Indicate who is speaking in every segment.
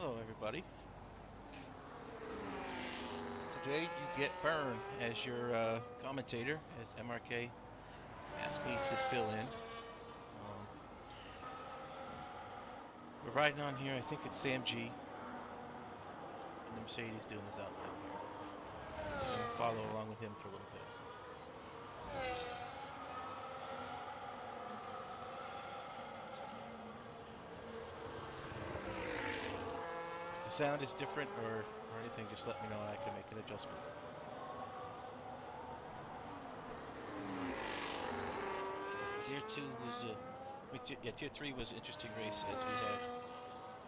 Speaker 1: Hello, everybody. Today you get Burn as your commentator, as MRK asked me to fill in. We're riding on here. I think it's Sam G and the Mercedes doing his outlap here. So we're gonna follow along with him for a little bit. If the sound is different or anything, just let me know and I can make an adjustment. Tier 2 was Tier 3 was an interesting race as we had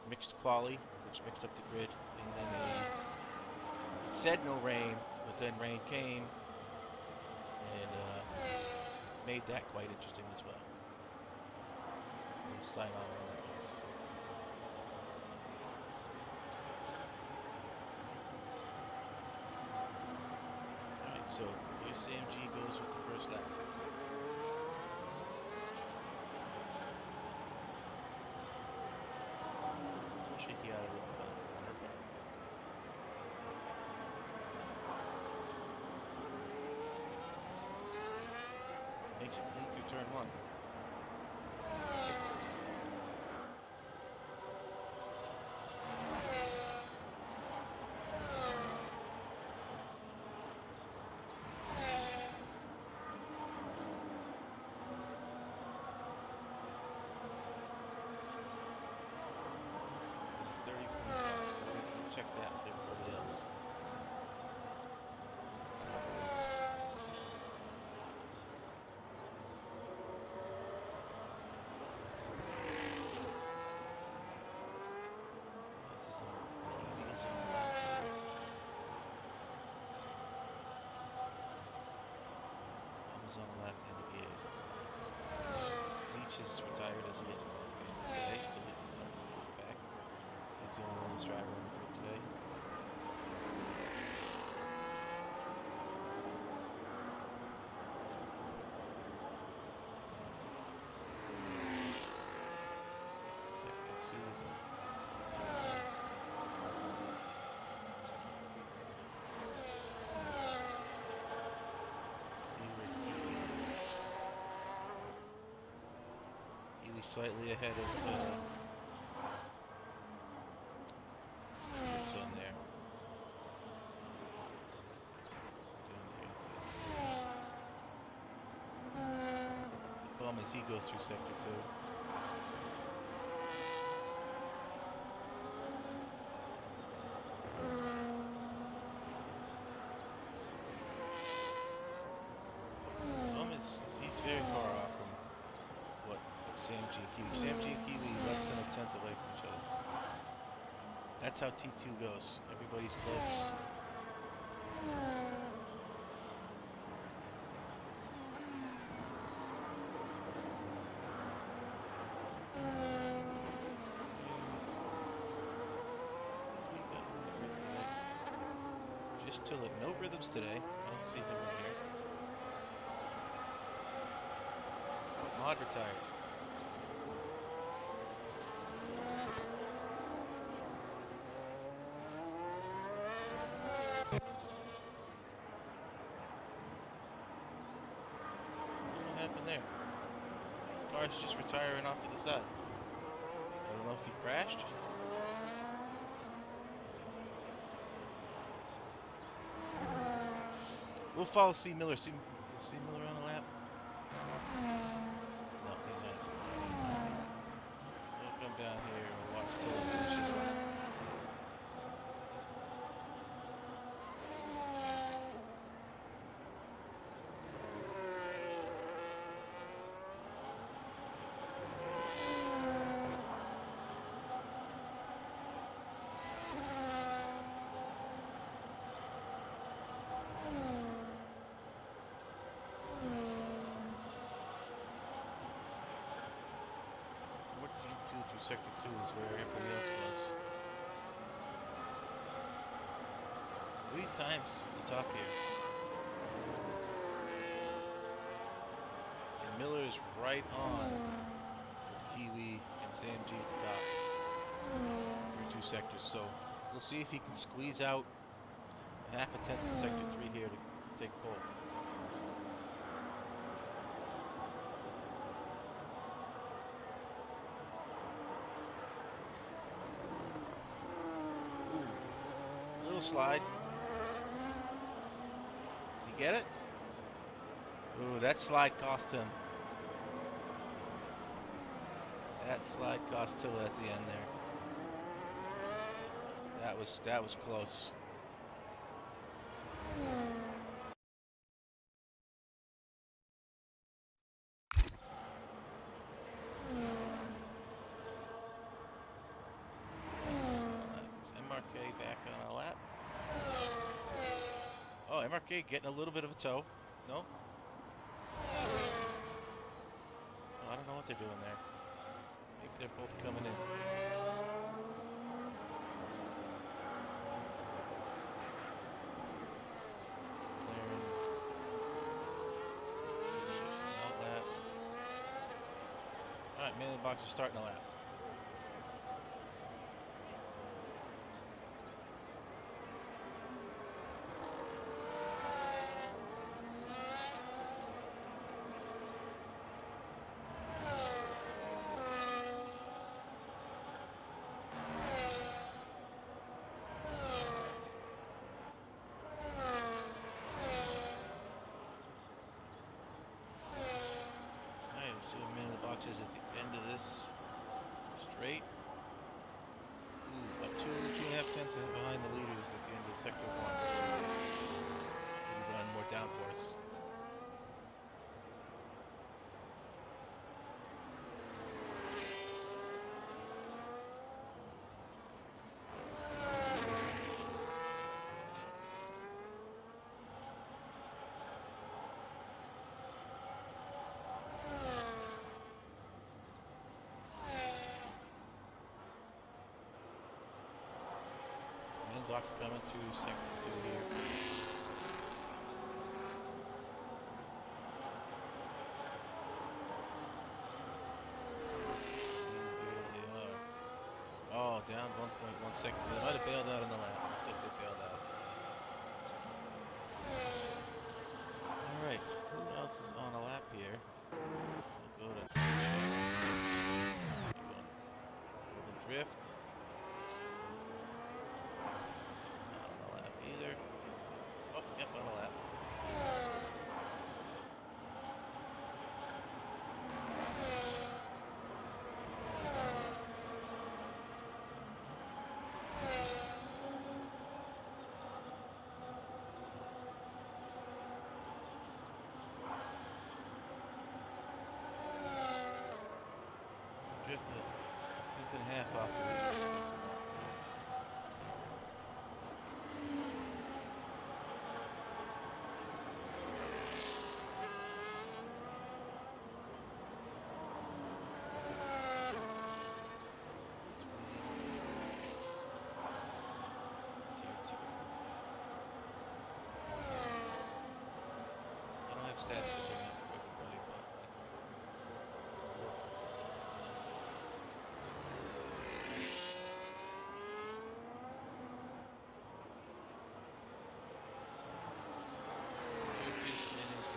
Speaker 1: mixed quali, which mixed up the grid, and then it said no rain, but then rain came and made that quite interesting as well. Please sign on when that is. Alright, so here's AMG goes with the first lap. A little shaky out of the corner, but makes it clean through turn one. Check that with everybody else. This is on TV is on the left here. Bum is on the left and the VA is on the right. Zeech is retired as he is qualifying today, so he'll be starting to the back. He's the only Williams driver on the grid today. Slightly ahead of Son there. The bum as he goes through sector 2. Bum he's very far off from what Sam G and Kiwi. Sam G and Kiwi less than a tenth away from each other. That's how T2 goes. Everybody's close. Just to look, no rhythms today. I don't see him in here. Mod retired. What happened there? This car's just retiring off to the side. I don't know if he crashed. We'll follow C. Miller. Is C. Miller on the lap? No, he's on it. We'll come down here and watch till it finishes. Through sector 2 is where everybody else goes. These times at the top here. And Miller is right on with Kiwi and Sam G at the top. sectors, so we'll see if he can squeeze out a half a tenth in sector 3 here to take pole. Ooh, little slide. Does he get it? Ooh, that slide cost him. That slide cost Tilla at the end there. That was close. MRK back on a lap. Oh, MRK getting a little bit of a tow. No? Oh, I don't know what they're doing there. Maybe they're both coming in. Lap. Alright, man in the box is starting a lap. At the end of this straight. Ooh, about two and a half tenths behind the leaders at the end of sector 1. Maybe run more downforce. Blocks coming through sector 2 here. Oh, down 1.1 seconds. They might have bailed out in the lap. Looks like they bailed out. Alright, who else is on a lap here? We'll go to Golden Drift. Oh, yep, on a lap. Drifted a tenth and a half off the lead. Stats to bring up for everybody, but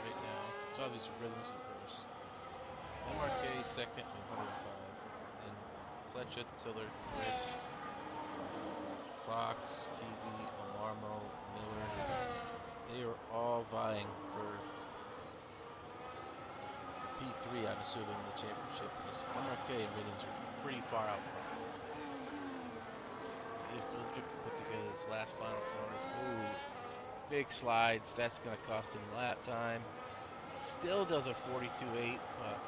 Speaker 1: right now. It's obviously rhythms, of course. MRK second with 105. Then Fletcher, Tiller, Rich, Fox, Kiwi, Amarmo, Miller. They are all vying for P3, I'm assuming, in the championship. Because MRK and Rhythms are pretty far out front. See if Golden Drift can put together his last final corners. Ooh, big slides. That's going to cost him lap time. Still does a 42.8, but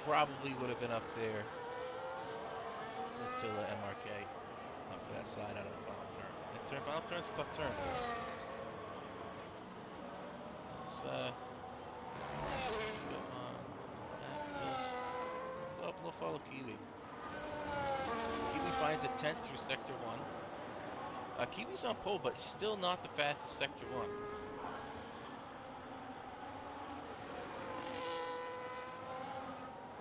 Speaker 1: probably would have been up there until the MRK for that slide out of the final turn. That final turn's a tough turn. It's we'll follow Kiwi. Kiwi finds a 10th through sector 1. Kiwi's on pole, but still not the fastest sector 1.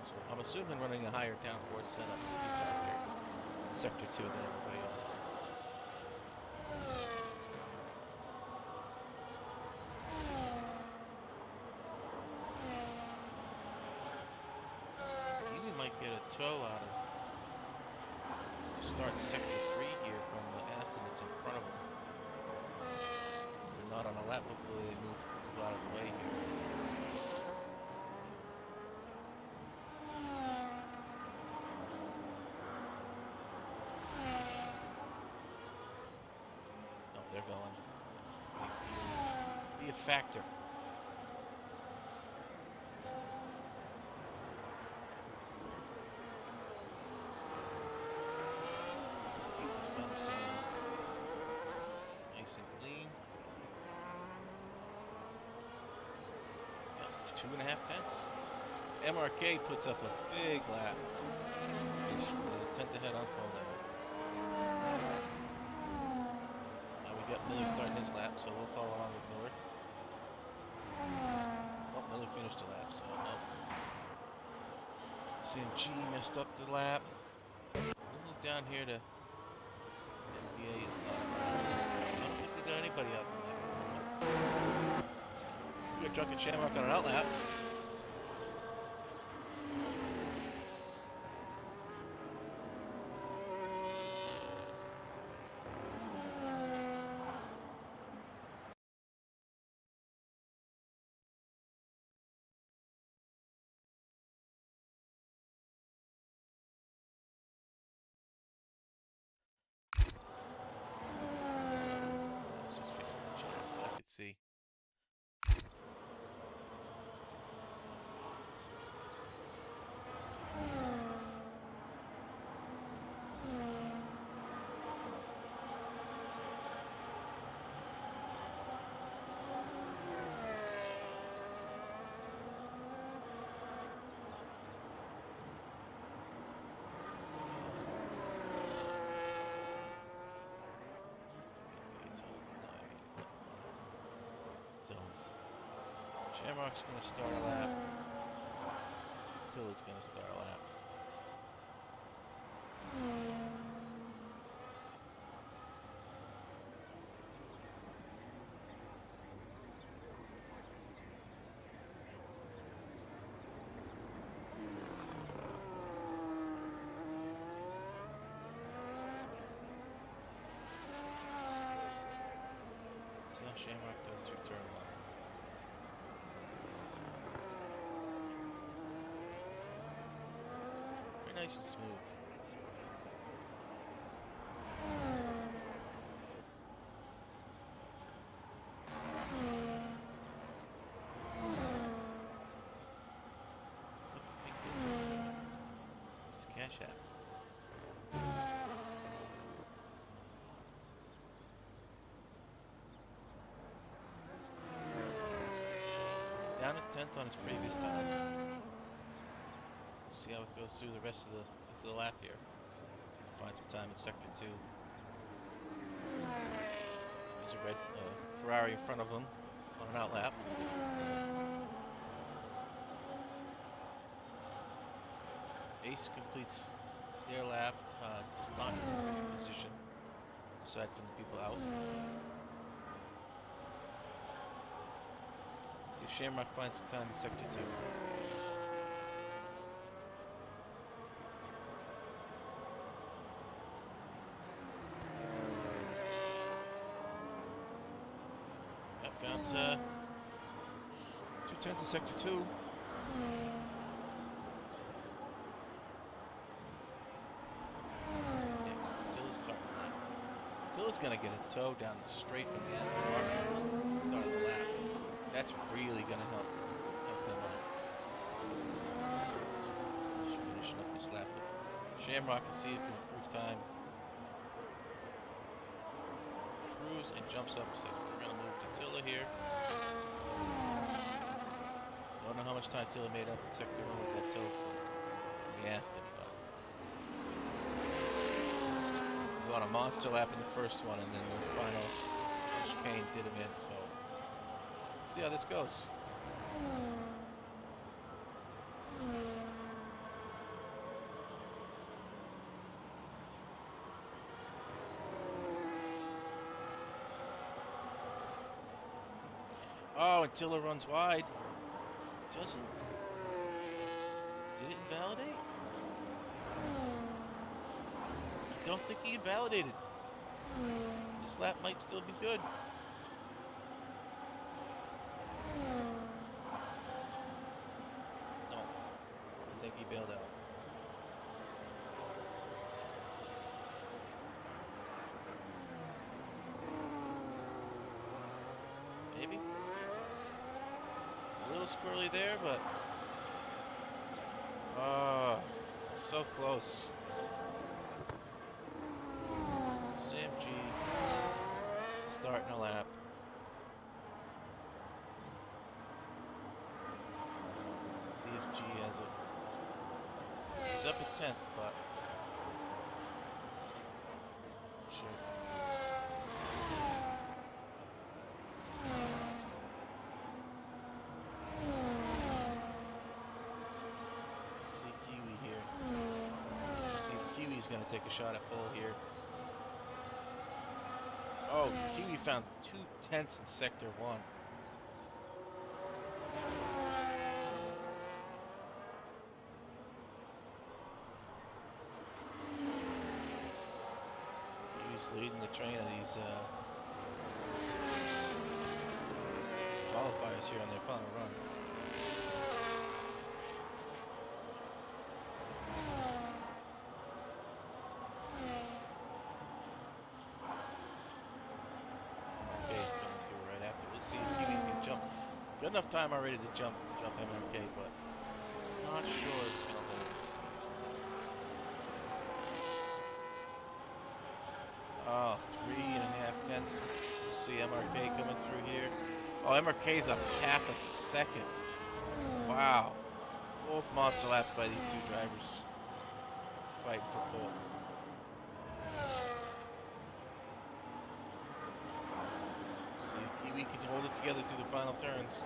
Speaker 1: So I'm assuming running a higher downforce setup. Sector 2 than everybody else. Even might get a tow out of start Sector 3 here from the Aston that's in front of them. If they're not on a lap, hopefully they move out of the way here. No, they're going. Be a factor. Keep this milestone nice and clean. Got 2.5 tenths. MRK puts up a big lap. There's a tenth ahead on pole now. Now we got Miller starting his lap, so we'll follow along with Miller. Oh, Miller finished a lap, so no. CMG messed up the lap. We'll move down here to NBA is not around. I don't think we got anybody out in that moment. We got Drunken Shamrock on an out lap. I was just fixing the chat so I could see. So Shamrock's gonna start a lap. Tilly's gonna start a lap. See how Shamrock goes through turn 1. Very nice and smooth. What the pink is? Where's the cash at? Down at 10th on his previous time. See how it goes through the rest of the lap here. Find some time in sector 2. There's a red Ferrari in front of him on an out lap. Ace completes their lap, just not in position, aside from the people out. See if Shamrock finds some time in sector 2. Found 2/10 in sector 2. Next, Tilly's starting the lap. Tilly's gonna get a tow down the straight from the Aston Martin start of the lap. That's really gonna help him out. Just finishing up this lap with Shamrock and see if he can improve time. Cruise and jumps up, so we're gonna move to Tilla here. Don't know how much time Tilla made up in sector 1 with that tow from the Aston, but he was on a monster lap in the first one, and then the final chicane did him in, so see how this goes. Oh, and Tiller runs wide. Doesn't. Did it invalidate? I don't think he invalidated. This lap might still be good. No, I think he bailed out. Maybe. A little squirrely there, but so close. CMG starting a lap. CFG has it. He's up at 10th, but sure. See Kiwi here. See if Kiwi's gonna take a shot at pole here. Oh, Kiwi found 2/10 in sector 1. Kiwi's leading the train of these qualifiers here on their final run. MRK's coming through right after. We'll see if Kiwi can jump. Good enough time already to jump MRK, but not sure it's gonna hold. Oh, 3.5 tenths. We'll see MRK coming through here. Oh, MRK's up half a second. Wow. Both monster laps by these two drivers fighting for pole. See if Kiwi can hold it together through the final turns.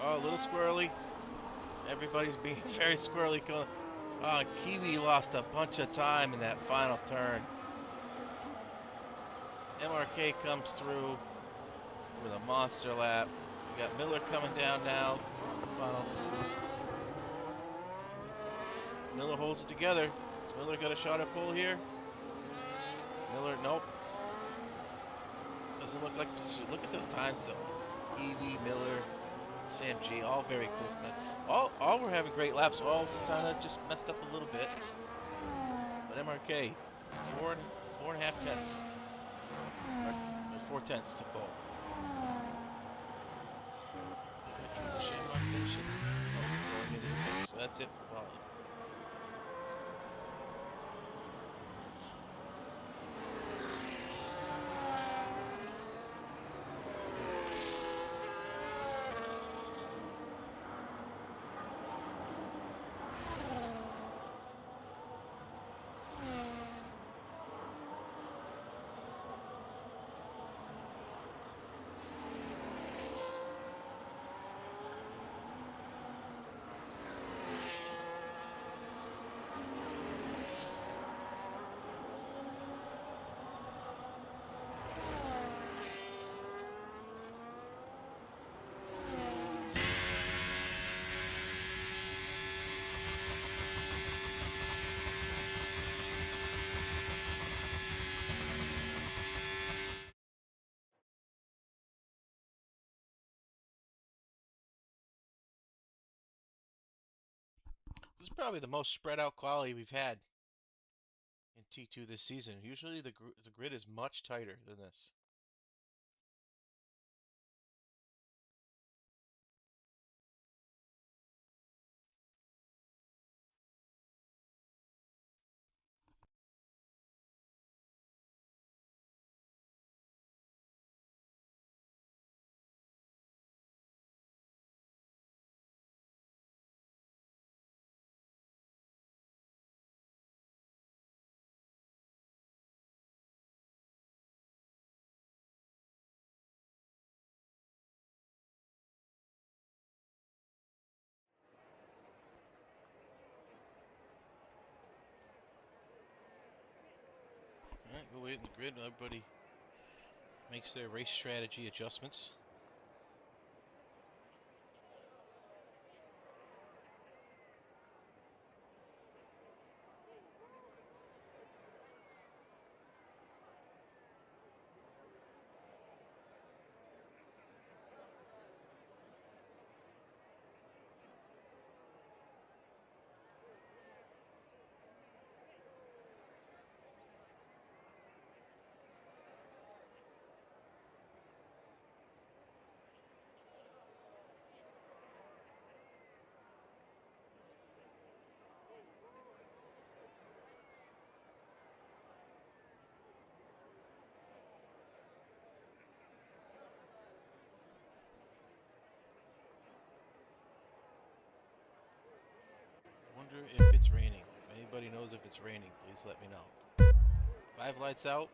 Speaker 1: Oh, a little squirrely. Everybody's being very squirrely. Kiwi lost a bunch of time in that final turn. MRK comes through with a monster lap. We got Miller coming down now. Miller holds it together. Has Miller got a shot at pole here? Miller, nope. Doesn't look like. Look at those times though. Kiwi, Miller, Sam G, all very close. All were having great laps. All kind of just messed up a little bit. But MRK, 4.5 tenths. Or 4/10 to pole. So that's it for quality. This is probably the most spread out quality we've had in T2 this season. Usually the grid is much tighter than this. All right, we'll wait in the grid. Everybody makes their race strategy adjustments. Wonder if it's raining. If anybody knows if it's raining, please let me know. 5 lights out.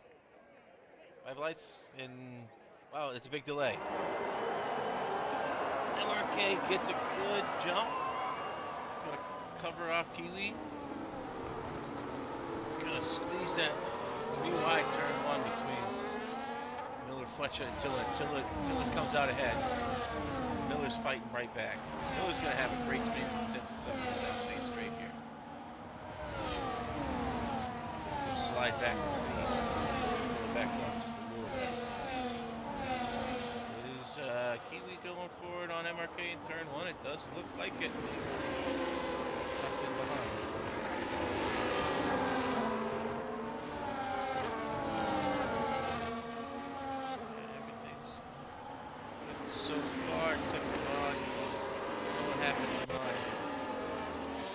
Speaker 1: 5 lights and wow, it's a big delay. MRK gets a good jump. Gonna cover off Kiwi. It's gonna squeeze that 3 wide turn 1 between Miller, Fletcher, and Tillett. Tillett comes out ahead. Miller's fighting right back. Miller's gonna have a great spin since it's up to 7 main straight here. Slide back to see. Backs off just a little bit. Is Kiwi going forward on MRK in turn 1? It does look like it. Tucks in behind. Everything's good so far except for Mod. What happened to Mod?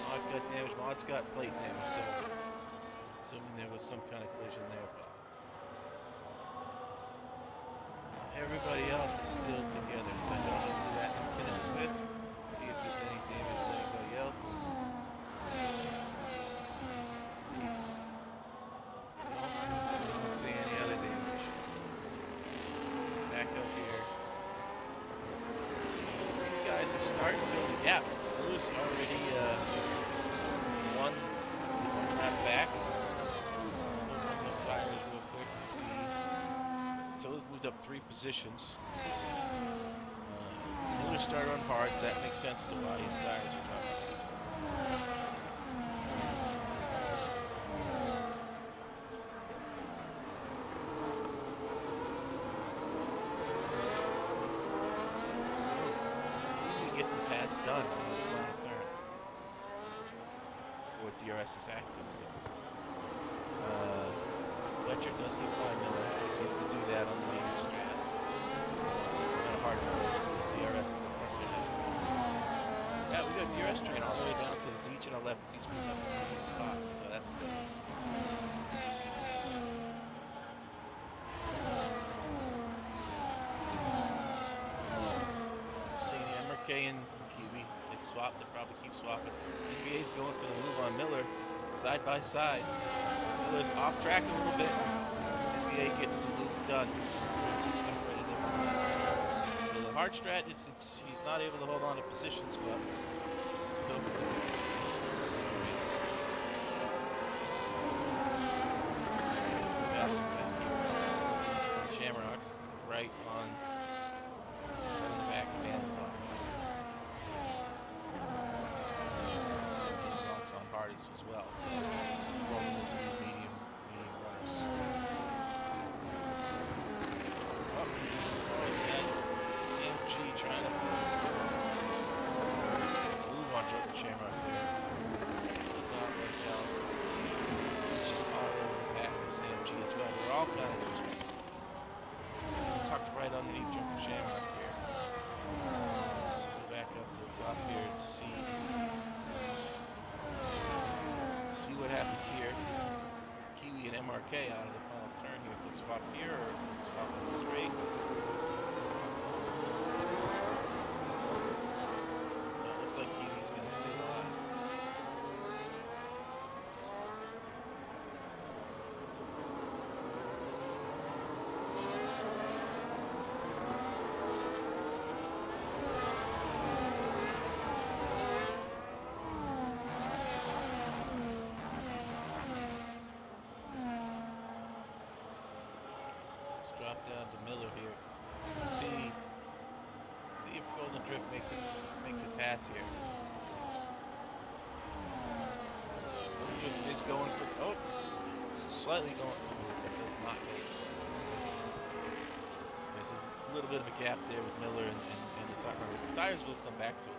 Speaker 1: Mod got damage. Mod's got plate damage, so assuming there was some kind of collision there, but everybody else is still together, so I don't know who that incident is with. See if there's any damage to anybody else. Peace. Don't see any other damage. Back up here. These guys are starting to build a gap. Lewis already one lap back. Open up tires real quick to see. So Lewis moved up 3 positions. Miller started on hard, so that makes sense to why his tires are dropping. He gets the pass done on the final turn before DRS is active. So Fletcher does get by Miller. He can do that on the main strat. It's kind of hard to lose DRS in the front minutes. Yeah, we got DRS train all the way down to Zeech and 11. Zeech moves up to the spot, so that's good. Seeing MRK and Kiwi, they swap, they probably keep swapping. NBA's going for the move on Miller, side by side. Miller's off track a little bit. NBA gets the loop done. So the hard strat, he's not able to hold on to positions, but still Shamrock right on the back man box. He's on hard as well, so rolling into these medium runners. MG trying to move on Jordan Shamrock there. Did not work out. He's just auto back with SMG as well. They're all kind of just tucked right underneath Jordan Shamrock here. Go back up to the top here and see what happens here. Kiwi and MRK out of the final turn here. If they swap here or if they swap on the straight. Looks like Kiwi's going to stay alive. Drop down down to Miller here. See if Golden Drift makes it pass here. Golden Drift is going for slightly going. That does not go. There's a little bit of a gap there with Miller and the tires. The tires will come back to it.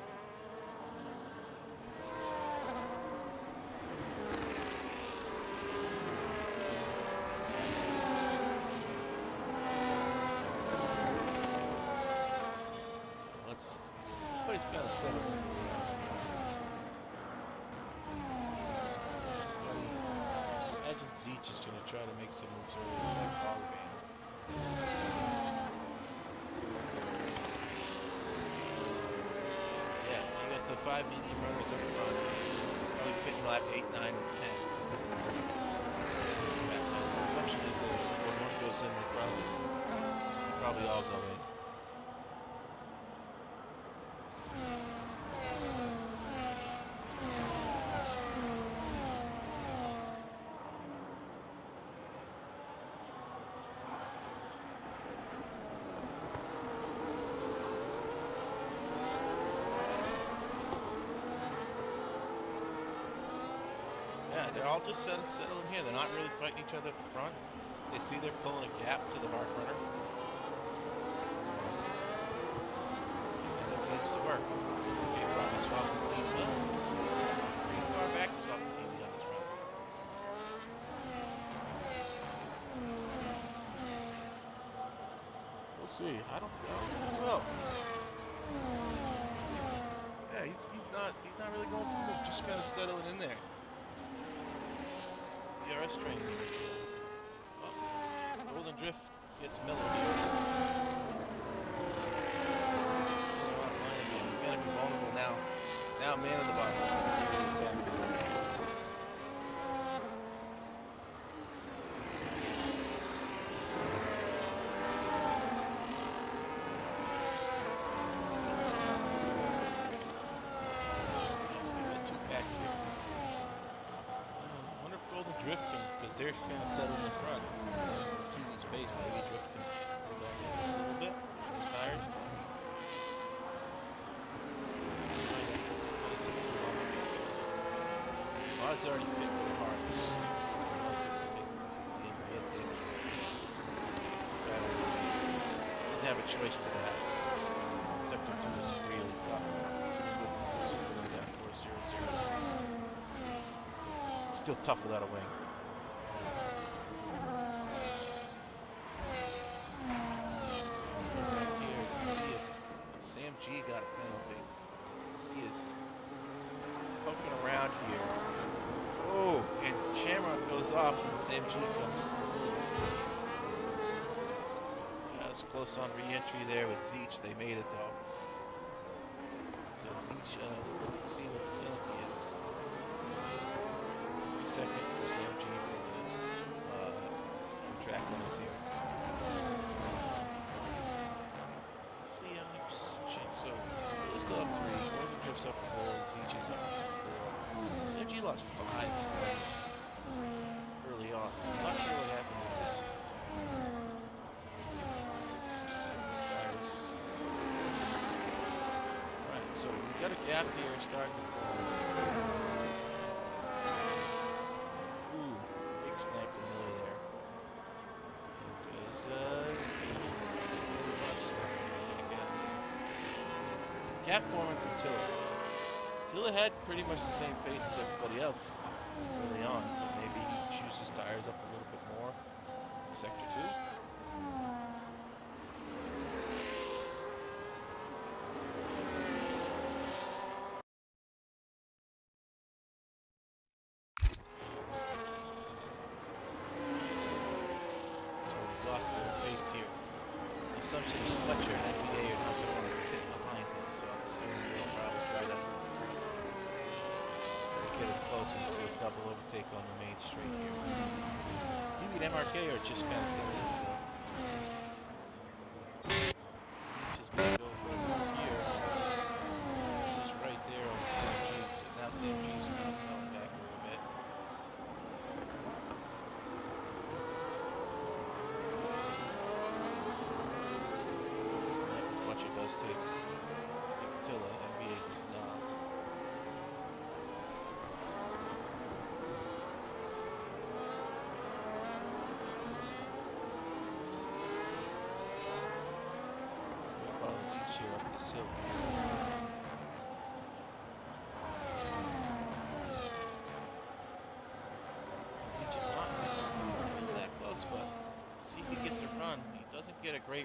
Speaker 1: Everybody's kind of settled in. Imagine Zeech is going to try to make some moves early with that collar band. Yeah, you got the 5 medium runners up front. Probably fitting lap 8, 9, or 10. The assumption is that when one goes in, they probably all go in. They're all just settling here. They're not really fighting each other at the front. They see they're pulling a gap to the hard runner. And it seems to work. Okay, probably swap the team well. Pretty far back to swap the team on this run. We'll see. I don't know. Well. Yeah, he's not really going for move, just kind of settling in there. DRS train. Oh, Golden Drift gets Miller here. He's gonna be vulnerable now. Now man of the bottom. Drifting, because they're kind of settled in front. Keeping space, maybe Drift can pull that in a little bit. He's tired. Rod's already picked the parts. Didn't have a choice to that. Sector 2 is really tough. Still tough without a wing. Here, see if Sam G got a penalty. He is poking around here. Oh, and Shamrock goes off and Sam G comes. That was close on re-entry there with Zeech. They made it though. So Zeech, let's see what the penalty is. Second for CMG for the track limits here. See how many change. So we're still up 3. Golden Drift's up 4. Zeech is up 4. CMG lost 5 early on. I'm not sure what happened there. Alright, so we've got a gap here starting to form. Sniper Miller there. Because, gap forming from Tilla. Tilla had pretty much the same pace as everybody else early on, but maybe he chooses tires up a little bit more in Sector 2. Assumption is Fletcher and NBA are not going to want to sit behind him, so I'm assuming they'll probably try to get as close to a double overtake on the main straight here. He and MRK are just kind of sitting in still. Just going to go here. Just right there on CMG. So now CMG's kind of falling back a little bit.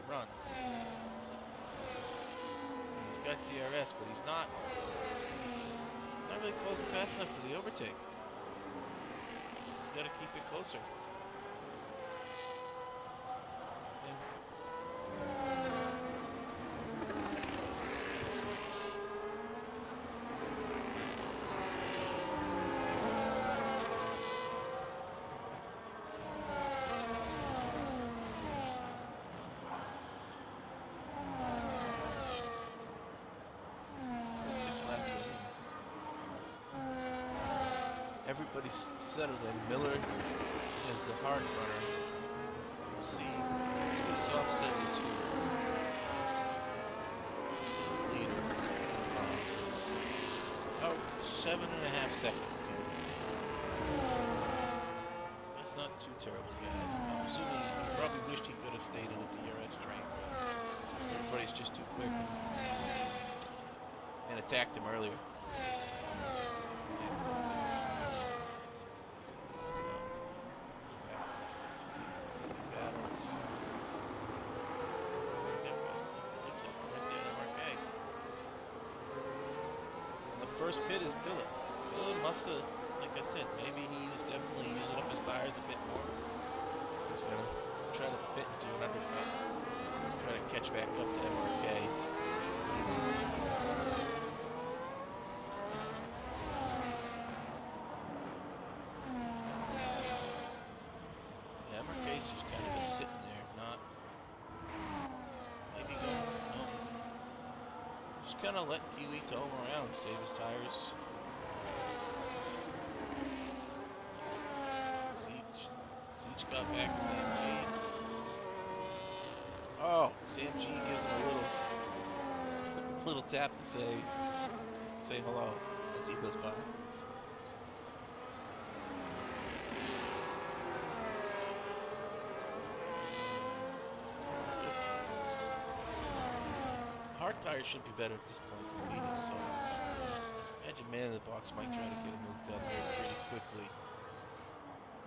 Speaker 1: straight run. And he's got DRS, but he's not really closing fast enough for the overtake. He's got to keep it closer. Everybody's settled in. Miller is the hard runner. We'll see what his offset is here. Leader. About 7.5 seconds. That's not too terribly bad. I'm assuming he probably wished he could have stayed in a DRS train, but everybody's just too quick and attacked him earlier. First pit is Tilla. Tilla must have, like I said, maybe he was definitely using up his tires a bit more. He's gonna try to fit into an undercut. Try to catch back up to MRK. Yeah, MRK's just kind of been sitting there, not maybe going, no. Just kind of letting Kiwi tow him around, save his tires. Zeech got back to SamG. Oh, SamG gives him a little tap to say hello as he goes by. Hard tires should be better at this point for medium, so imagine man in the box might try to get a move done here pretty quickly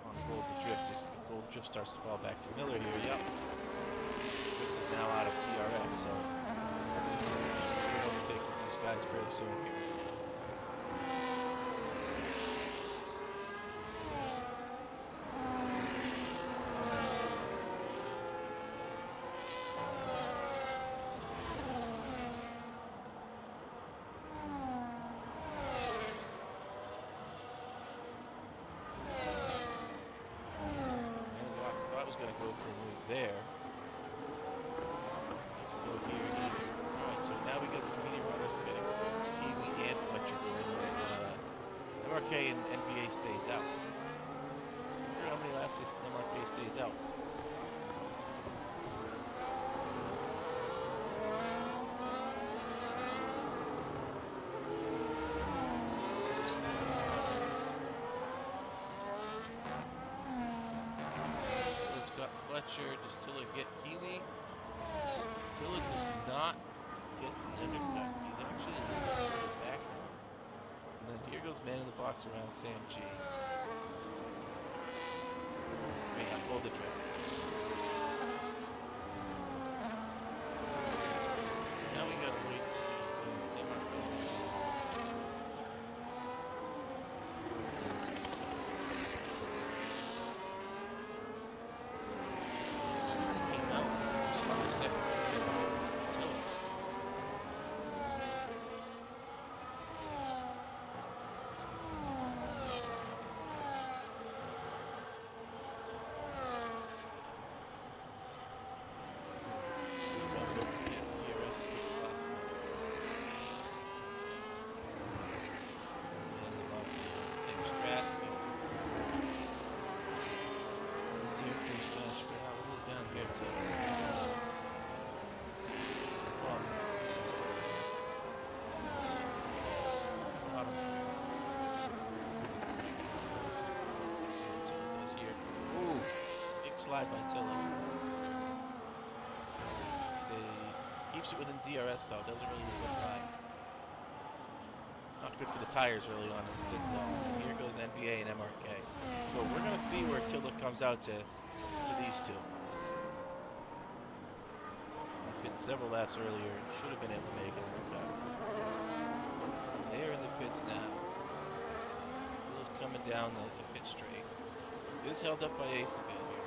Speaker 1: on Golden Drift. As the Golden Drift starts to fall back to Miller here. Yep. Drift is now out of PRS, so we're going to take these guys very soon here. There. Doesn't go here either. Alright, so now we got some medium runners. We're getting Kiwi and Fletcher going. MRK and NBA stays out. I wonder how many laps MRK stays out. Does Tilla get Kiwi? Tilla does not get the undercut. He's actually a little further back now. And then here goes man in the box around SamG. Wait, I pulled the trip. So now we gotta wait to see when MRL. Slide by Tilla. Keeps it within DRS though, doesn't really look high. Not good for the tires really on instant though. Here goes NBA and MRK. So we're gonna see where Tilla comes out to these two. several laps earlier. Should have been able to make it work out. They're in the pits now. Still coming down the pit straight. This held up by Ace again here.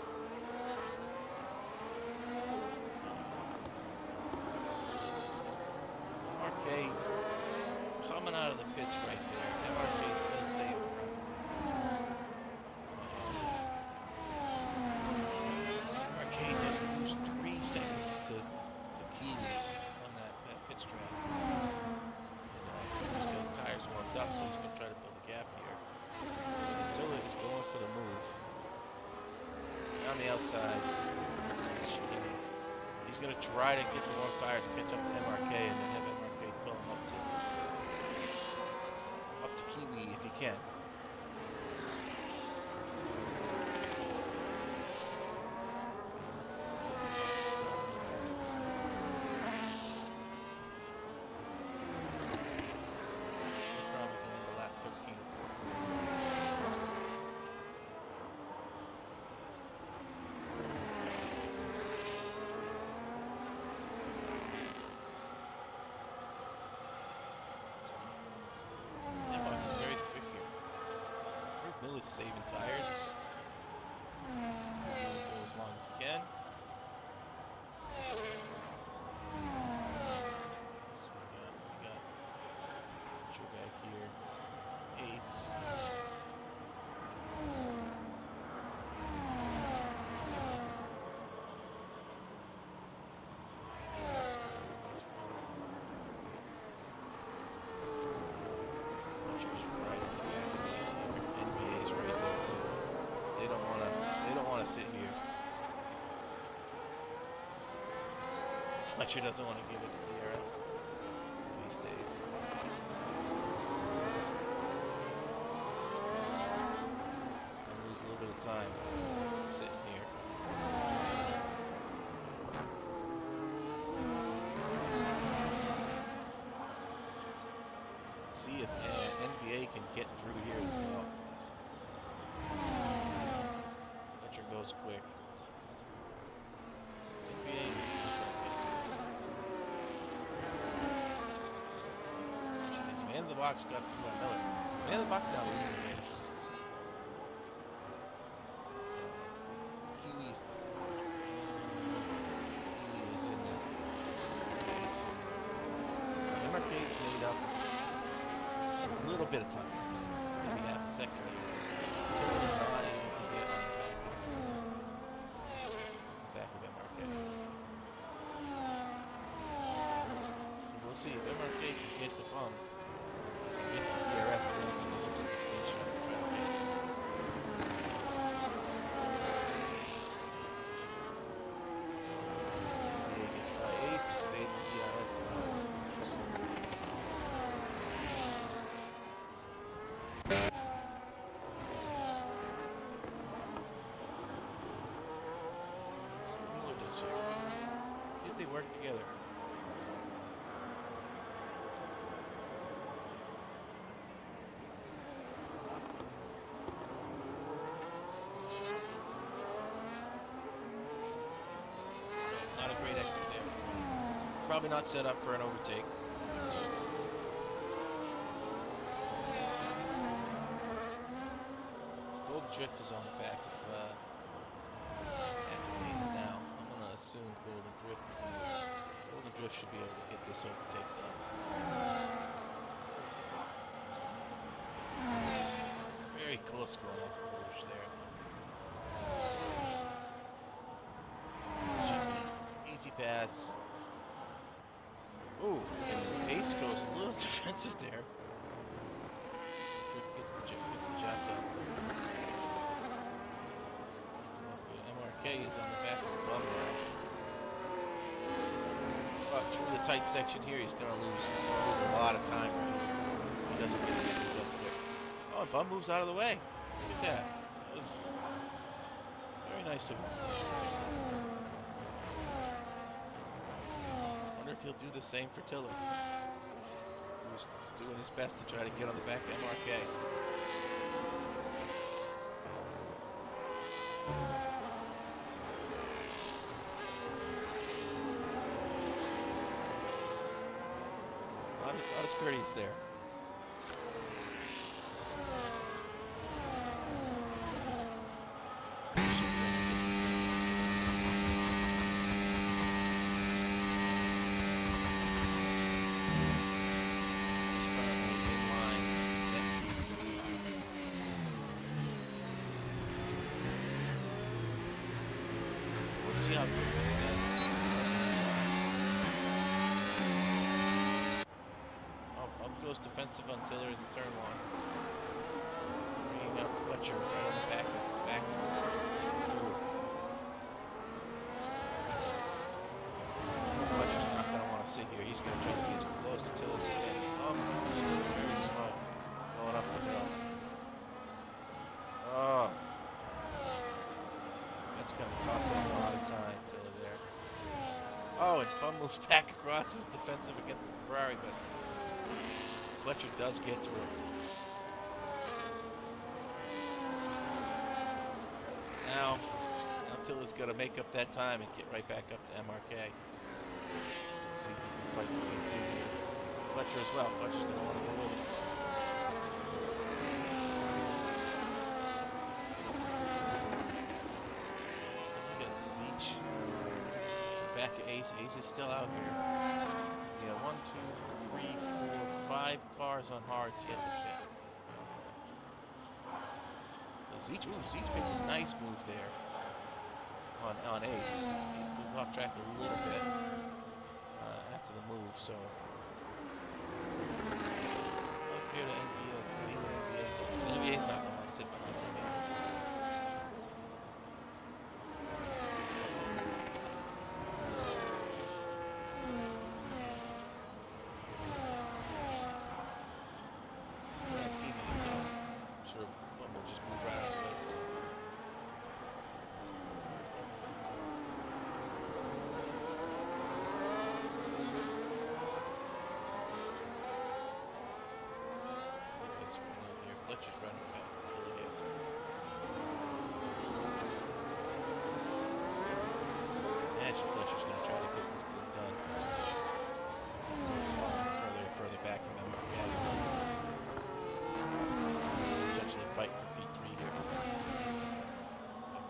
Speaker 1: MRK's coming out of the pits right there. MRK's going to stay in front. MRK just lose 3 seconds to Kiwi on that pit strat. And he's got the tires warmed up, so he's going to try to build a gap here. Attila is going for the move. On the outside, he's going to try to get the warm tires to catch up to MRK and then have MRK pull him up to Kiwi if he can. Saving tires. He'll go as long as he can. So we got your guy here. Ace. Fletcher doesn't want to give it to DRS, so he stays. And lose a little bit of time sitting here. See if NBA can get through here as well. Fletcher goes quick. Man of the box got Miller. Man of the box now leading the race. Kiwi is in the MRK's made up a little bit of time. Maybe half a second. Until he's not able to get on the back of MRK. So we'll see if MRK can get the bump. Gets the DRS going to the station. He gets by Ace, stays in DRS. See if they work together. Probably not set up for an overtake. Golden Drift is on the back of Activates now. I'm going to assume Golden Drift should be able to get this overtake done. Very close going up Rouge there. Easy pass. Ooh, and Ace goes a little defensive there. Gets the job done. MRK is on the back of the bum now. But through the tight section here, he's going to lose a lot of time right here. He doesn't get the up quick. Oh, and Bum moves out of the way. Look at that. That was very nice of him. If he'll do the same for Tiller, who's doing his best to try to get on the back of MRK. courteous there. Goes defensive until they're in turn one. Bringing up Fletcher right on the back. Fletcher's not going to want to sit here. He's going to try to be as close to Till as he can. Oh, very slow. Going up the hill. Oh. That's going to cost him a lot of time, Till there. Oh, and Fun moves back across his defensive against the Ferrari, but Fletcher does get through. Now Tilla's got to make up that time and get right back up to MRK. See if he can fight for P2 here. Fletcher as well. Fletcher's going to want to go with it. We got Zeech. Back to Ace. Ace is still out here. Yeah, 1, 2, 3, 4, 5 cars on hard yet to spin. So Zeech makes a nice move there on Ace. He goes off track a little bit after the move, so. Up here to NBA, let's see where NBA goes. NBA's not going to want to sit behind him.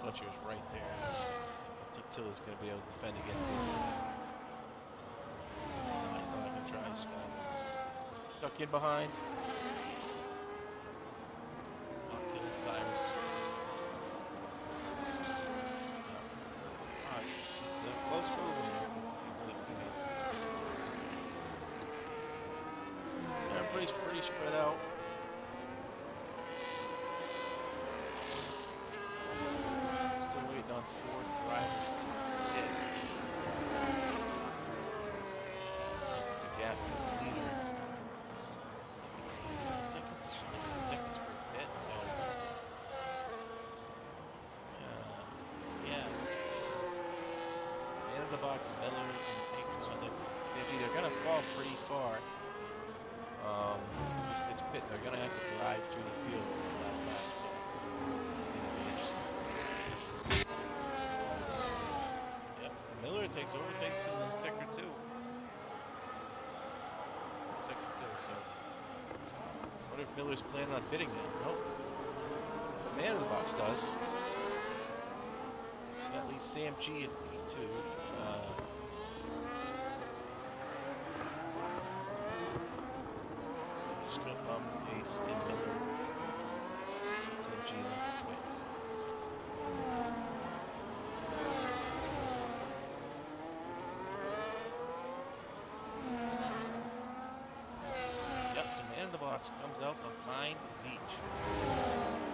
Speaker 1: Fletcher's right there. Tilla's going to be able to defend against this. No, he's not going to try. He's going to stuck in behind. I'll kill his tires. Alright, it's a close move in there. Everybody's pretty spread out. On fourth drivers to hit. The gap to the leader. It's seconds for a pit, so yeah. The end of the box, Miller and Pinkins on the they're gonna fall pretty far. This pit, they're gonna have to drive through the field for the last lap, so it's gonna be interesting. Miller overtakes in sector 2. Sector 2, so. I wonder if Miller's planning on pitting now. Nope. The man in the box does. That leaves Sam G at P2. So we're just going to bump Ace and Miller. Sam G left the way. Comes out behind Zeech.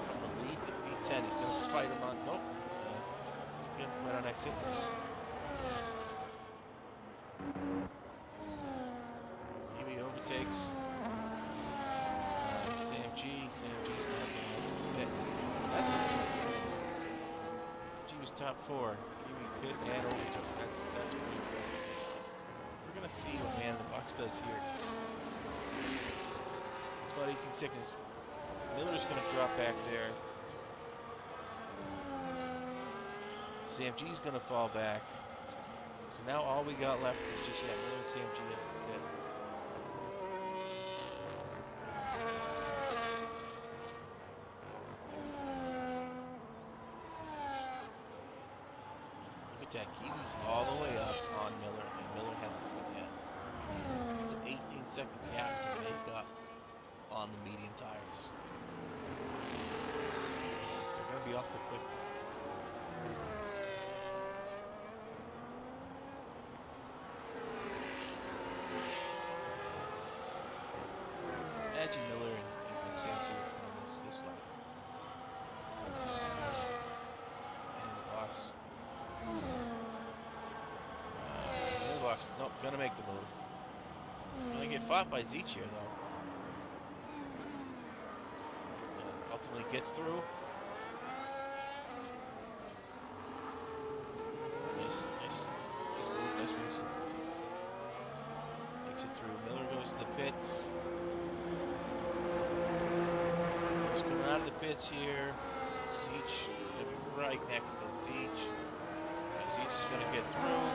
Speaker 1: From the lead to P10. He's going to fight him on. Nope. He's good right on exit. Kiwi overtakes Sam G. Sam G's not going to pit. G was top 4. Kiwi pit and overtook. That's pretty impressive. We're going to see what man in the box does here. About 18 seconds. Miller's going to drop back there. Sam G's going to fall back. So now all we got left is just Miller and Sam G at the pit. overtake. Kiwi's all the way up on Miller, and Miller hasn't quit yet. It's an 18-second gap to make up on the medium tires. They're going to be awful quick. Imagine Miller and Sanford on this lap. And the box. In the box. Nope, gonna make the move. Gonna get fought by Zeech here, though. Ultimately gets through. Nice racing. Makes it through. Miller goes to the pits. He's coming out of the pits here. Zeech is gonna be right next to Zeech. Zeech is gonna get through.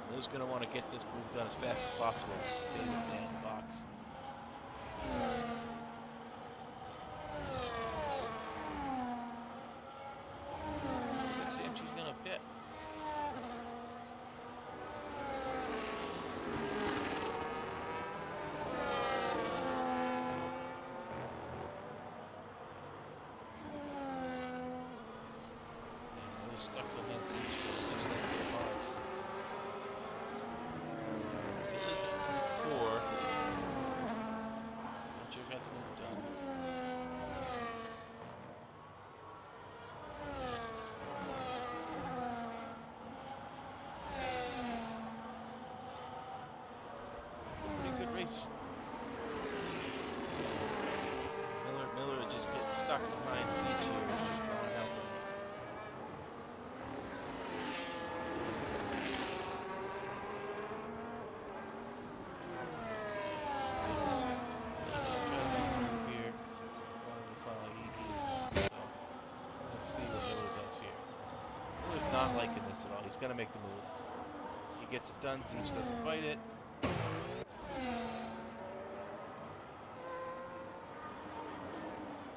Speaker 1: Miller's gonna want to get this move done as fast as possible. Just get it in the box. CMG's gonna pit. Stuck behind Zeech for 6 seconds of box. Four. Fletcher got the move done. Pretty good race. Miller just getting stuck behind Zeech here. He's just going out there. Not liking this at all. He's gonna make the move. He gets it done. Zeech doesn't fight it.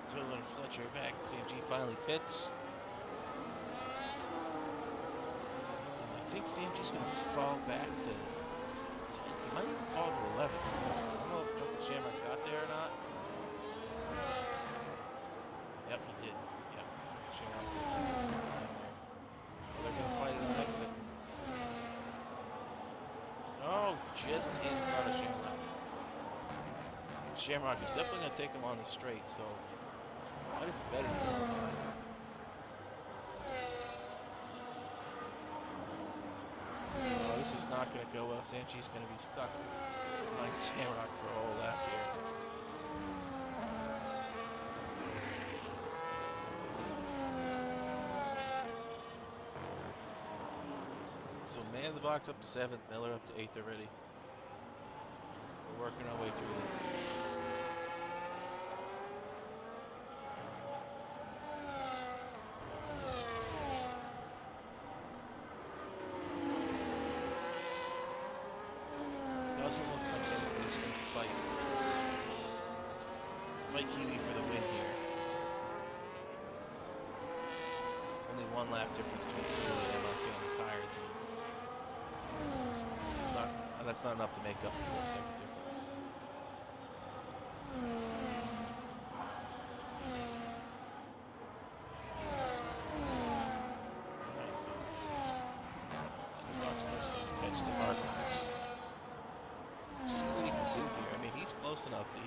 Speaker 1: Tiller and Fletcher back. CMG finally pits. And I think CMG's gonna fall back to 10th. He might even fall to 11th. I don't know if Justin Shamrock got there or not. Yep, he did. Yep, Shamrock did. They're going to fight it on exit. Oh, just in front of Shamrock. Shamrock is definitely going to take him on the straight, so might have been better than that. Oh, this is not going to go well. Sanchi's going to be stuck behind Shamrock for a whole lap here. So man the box up to 7th, Miller up to 8th already. We're working our way through this. Doesn't look like anybody's going to fight Kiwi for the win here. Only one lap difference between Kiwi and MRL on the tires. That's not enough to make up the 4-second difference. Alright, so the box doesn't catch the hard ones. Just what he can do here. I mean, he's close enough to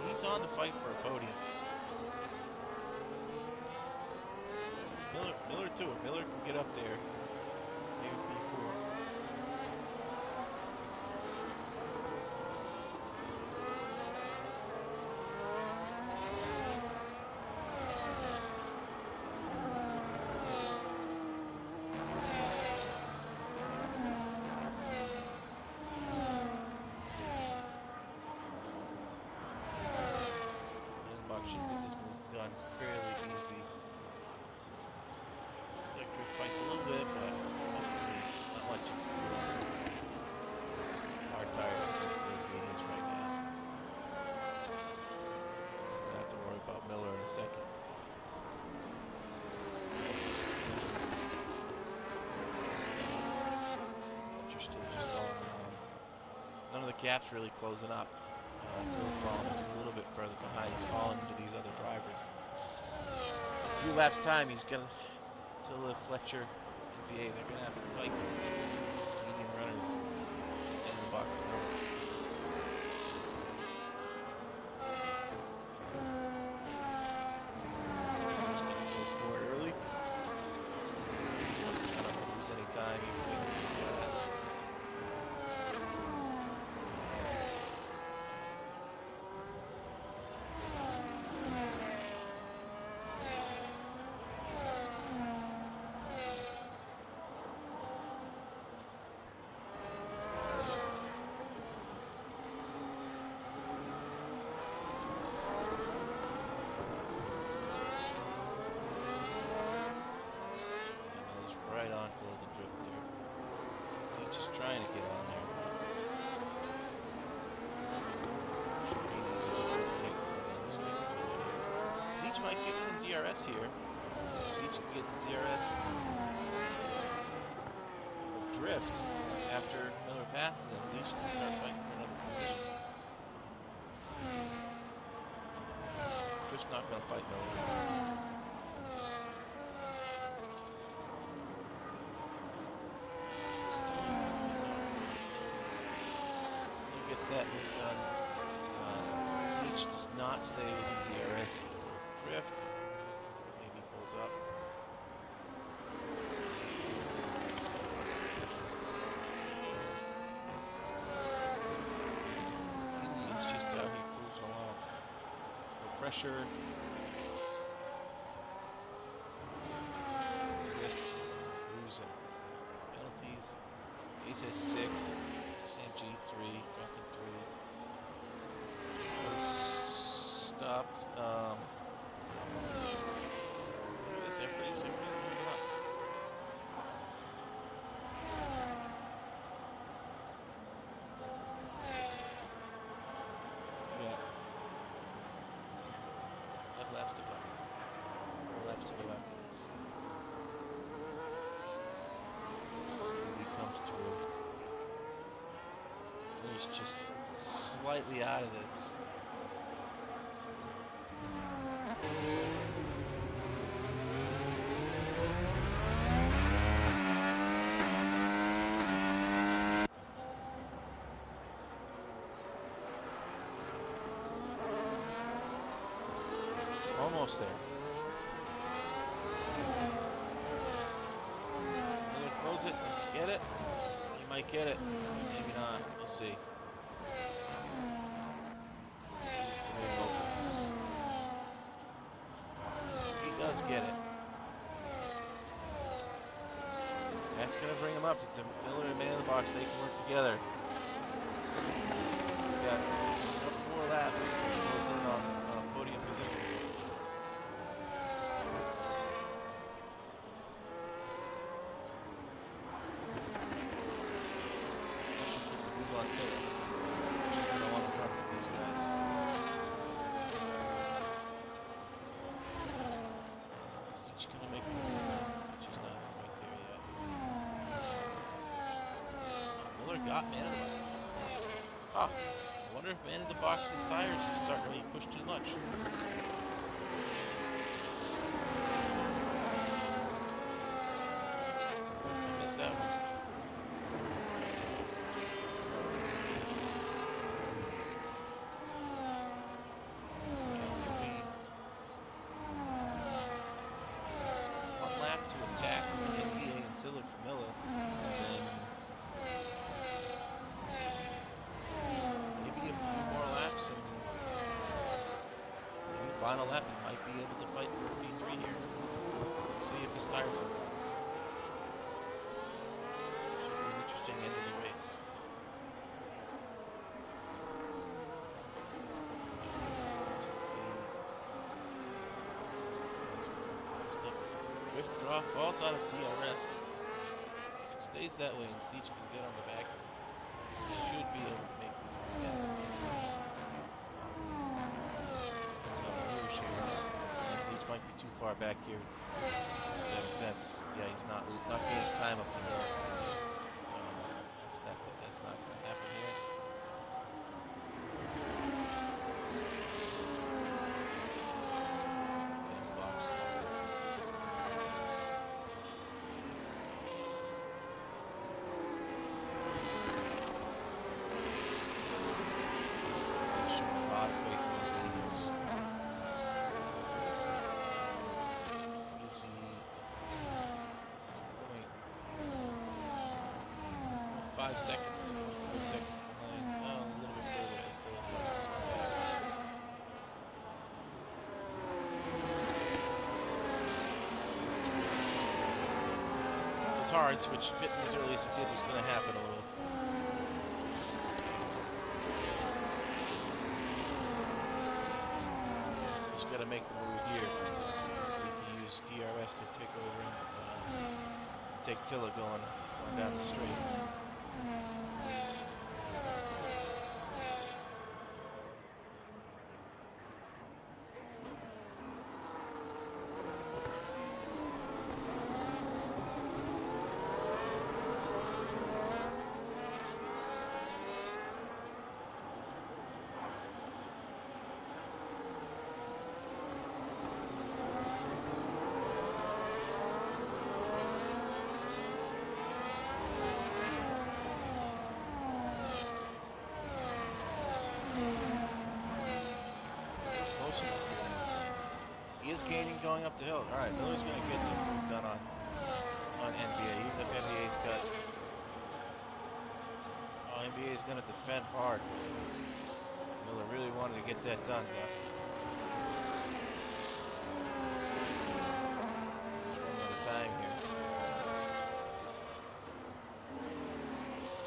Speaker 1: he's on the fight for a podium. Miller too. If Miller can get up there, maybe P4. Should get this move done fairly easy. Looks like Drift fights a little bit, but gap's really closing up. Attila's falling a little bit further behind. He's falling into these other drivers. In a few laps time, he's gonna Attila, Fletcher, and VA. They're gonna have to fight medium runners in the box at early. Early. I don't lose any time. Trying to get on there. Leach might get in DRS here. Leach can get in DRS. Drift after Miller passes him. Leach can start fighting for another position. Drift's not going to fight Miller. That was done. Siege does not stay within DRS. Drift. Maybe pulls up. He's just out. He pulls along. No pressure. Just losing. Penalties. Ace has 6. G3, Drunken 3. Stopped. Look at this, everybody's moving up. Yeah. 11 laps to go. 4 laps to go after this. He comes through. He's just slightly out of this. Almost there. Miller throws it. Get it? He might get it. Maybe not. We'll see. He does get it. That's going to bring him up. It's Miller and man in the box. They can work together. We've got 4 laps. He goes in on podium position. Got man in the box. Huh. I wonder if man in the box's tires are starting to really push too much. I missed that one. One lap to attack NBA until it for Miller. And then final lap, he might be able to fight for P3 here. Let's see if his tires are. Should be an interesting end of the race. Drift draw falls out of DRS. If it stays that way and Siege can get on the back, he should be able to make this move down. Might be too far back here. 7/10. Yeah, he's not gaining time up the hill. So that's not going to happen here. cards, which fitting as early as it did was going to happen a little. Just got to make the move here so you can use DRS to take over and take Tilla going down the straight. He is gaining going up the hill. All right, Miller's going to get the move done on NBA. Even if NBA's got... Oh, NBA is going to defend hard. Miller really wanted to get that done, but... Just one more time here.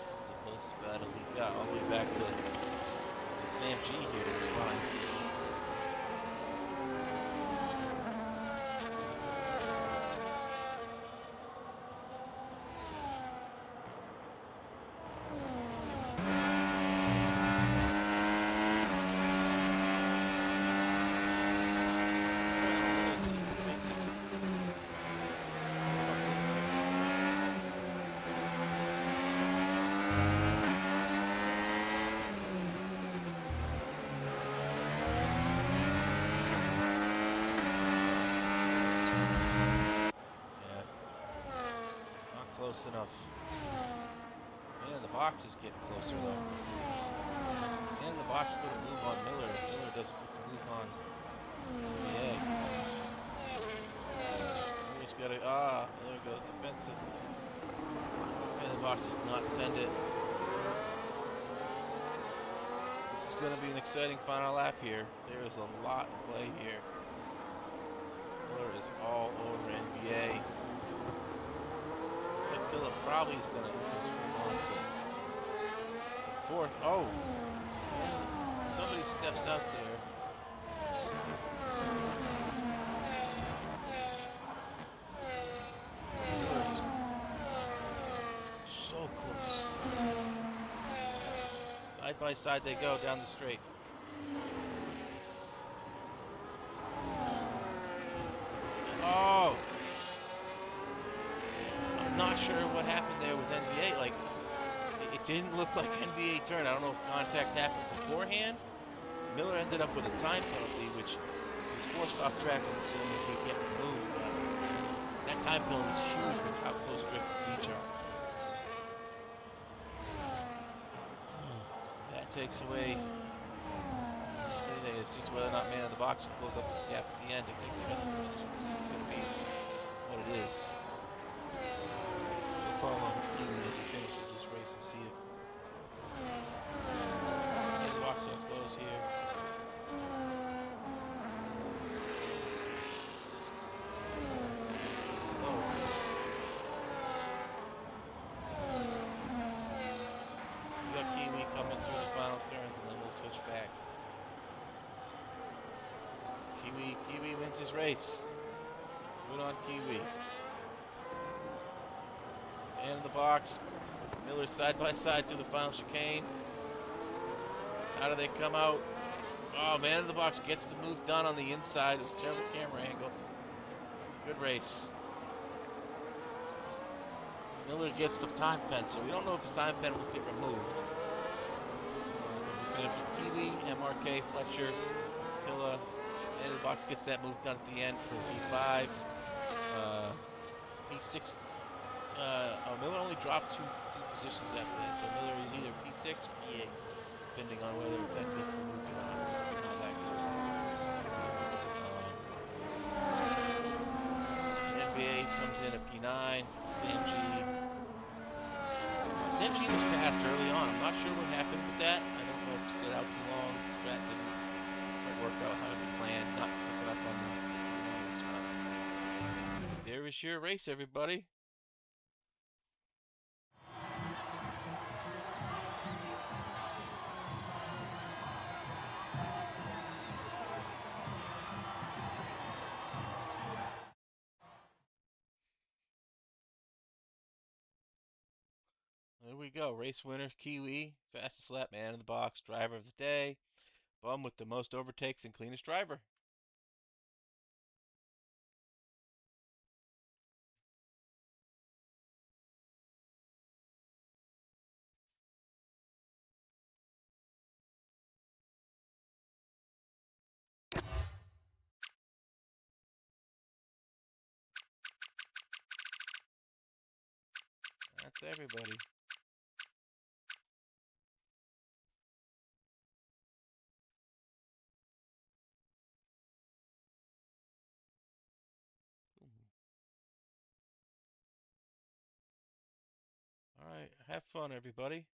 Speaker 1: This is the closest battle we've got, all the way back to Sam G here to this line. Close enough. Man, the box is getting closer though. And the box put a move on Miller. Miller doesn't put the move on NBA. Miller's got to. Miller goes defensive. And the box does not send it. This is going to be an exciting final lap here. There is a lot in play here. Miller is all over NBA. Philip probably is going to move on to fourth. Oh! Somebody steps out there. So close. Side by side they go down the straight. Oh! Not sure what happened there with NBA. Like, it didn't look like NBA turn. I don't know if contact happened beforehand. Miller ended up with a time penalty, which was forced off track so he could get removed. But that time penalty was huge with how close drifts each are. That takes away anything. It's just whether or not man in the box can close up this gap at the end. I think the rest of the finish is going to be what it is. Follow Kiwi as he finishes this race and see if the box will close here. Close. We got Kiwi coming through the final turns and then we'll switch back. Kiwi wins his race. Good on Kiwi. In the box, Miller side by side to the final chicane. How do they come out? Oh, man in the box gets the move done on the inside. It was a terrible camera angle. Good race. Miller gets the time pen, so we don't know if his time pen will get removed. It's going to be Kiwi, MRK, Fletcher, Tilla. Man in the box gets that move done at the end for P5. P6. Miller only dropped two positions after that, so Miller is either P6 or P8, depending on whether that gets removed or not. How that goes. NBA comes in at P9. Samg was passed early on. I'm not sure what happened with that. I don't know if it stood out too long. That didn't work out how we planned. Not picking up on the. There is your race, everybody. There we go. Race winner, Kiwi. Fastest lap, man in the box. Driver of the day. Bum with the most overtakes and cleanest driver. That's everybody. All right. Have fun, everybody.